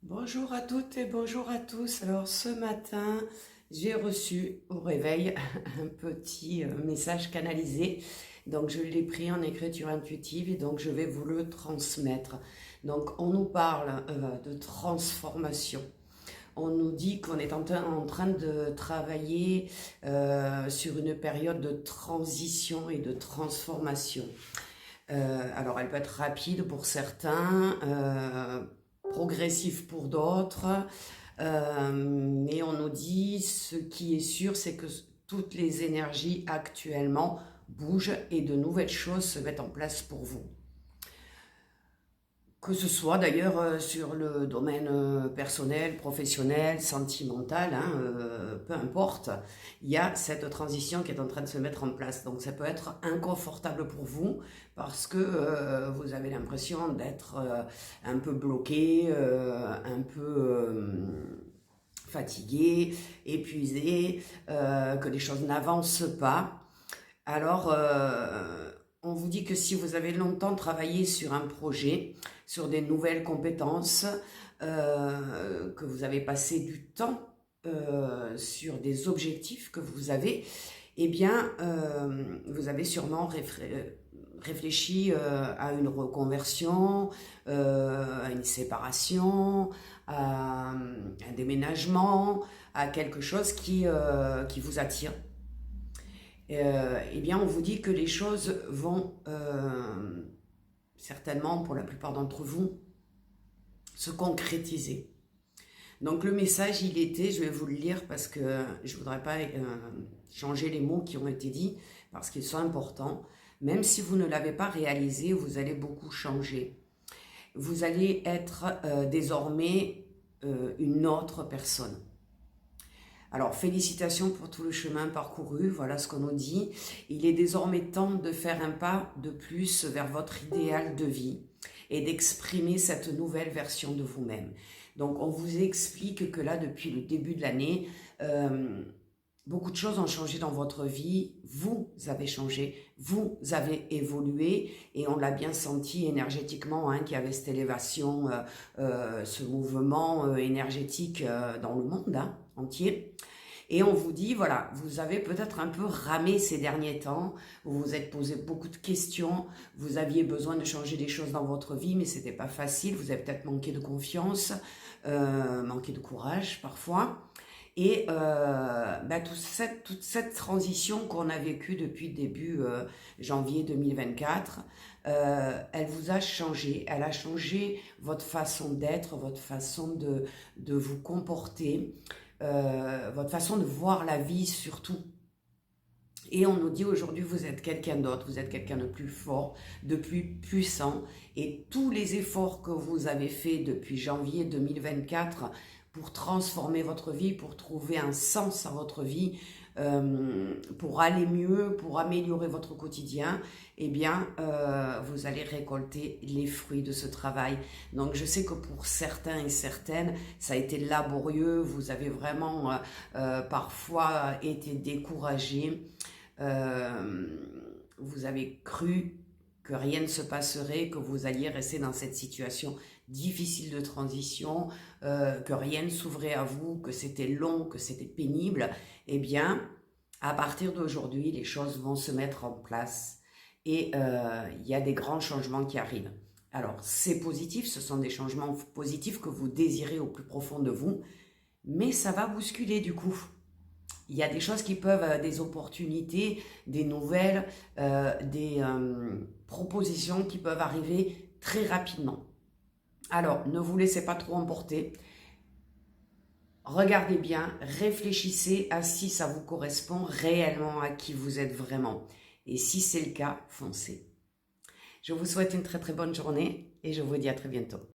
Bonjour à toutes et bonjour à tous. Alors ce matin, j'ai reçu au réveil un petit message canalisé. Donc je l'ai pris en écriture intuitive et donc je vais vous le transmettre. Donc on nous parle de transformation. On nous dit qu'on est en train de travailler sur une période de transition et de transformation. Alors elle peut être rapide pour certains, progressif pour d'autres, mais on nous dit ce qui est sûr, c'est que toutes les énergies actuellement bougent et de nouvelles choses se mettent en place pour vous. Que ce soit d'ailleurs sur le domaine personnel, professionnel, sentimental, hein, peu importe, il y a cette transition qui est en train de se mettre en place. Donc ça peut être inconfortable pour vous parce que vous avez l'impression d'être un peu bloqué, un peu fatigué, épuisé, que les choses n'avancent pas. Alors, on vous dit que si vous avez longtemps travaillé sur un projet, sur des nouvelles compétences, que vous avez passé du temps sur des objectifs que vous avez, eh bien, vous avez sûrement réfléchi à une reconversion, à une séparation, à un déménagement, à quelque chose qui vous attire. Eh bien, on vous dit que les choses vont certainement, pour la plupart d'entre vous, se concrétiser. Donc le message, il était, je vais vous le lire parce que je ne voudrais pas changer les mots qui ont été dits, parce qu'ils sont importants. Même si vous ne l'avez pas réalisé, vous allez beaucoup changer. Vous allez être désormais une autre personne. Alors, félicitations pour tout le chemin parcouru, voilà ce qu'on nous dit. Il est désormais temps de faire un pas de plus vers votre idéal de vie et d'exprimer cette nouvelle version de vous-même. Donc, on vous explique que là, depuis le début de l'année, beaucoup de choses ont changé dans votre vie, vous avez changé, vous avez évolué et on l'a bien senti énergétiquement hein, qu'il y avait cette élévation, ce mouvement énergétique dans le monde hein, entier. Et on vous dit, voilà, vous avez peut-être un peu ramé ces derniers temps, vous vous êtes posé beaucoup de questions, vous aviez besoin de changer des choses dans votre vie, mais c'était pas facile, vous avez peut-être manqué de confiance, manqué de courage parfois. Et toute cette transition qu'on a vécue depuis début janvier 2024, elle vous a changé. Elle a changé votre façon d'être, votre façon de vous comporter, votre façon de voir la vie surtout. Et on nous dit aujourd'hui, vous êtes quelqu'un d'autre, vous êtes quelqu'un de plus fort, de plus puissant. Et tous les efforts que vous avez faits depuis janvier 2024 pour transformer votre vie, pour trouver un sens à votre vie, pour aller mieux, pour améliorer votre quotidien, eh bien, vous allez récolter les fruits de ce travail. Donc, je sais que pour certains et certaines, ça a été laborieux, vous avez vraiment parfois été découragés. Vous avez cru que rien ne se passerait, que vous alliez rester dans cette situation difficile de transition, que rien ne s'ouvrait à vous, que c'était long, que c'était pénible, eh bien, à partir d'aujourd'hui, les choses vont se mettre en place et il y a des grands changements qui arrivent. Alors, c'est positif, ce sont des changements positifs que vous désirez au plus profond de vous, mais ça va bousculer du coup. Il y a des choses qui peuvent, des opportunités, des nouvelles, des propositions qui peuvent arriver très rapidement. Alors, ne vous laissez pas trop emporter. Regardez bien, réfléchissez à si ça vous correspond réellement à qui vous êtes vraiment. Et si c'est le cas, foncez. Je vous souhaite une très très bonne journée et je vous dis à très bientôt.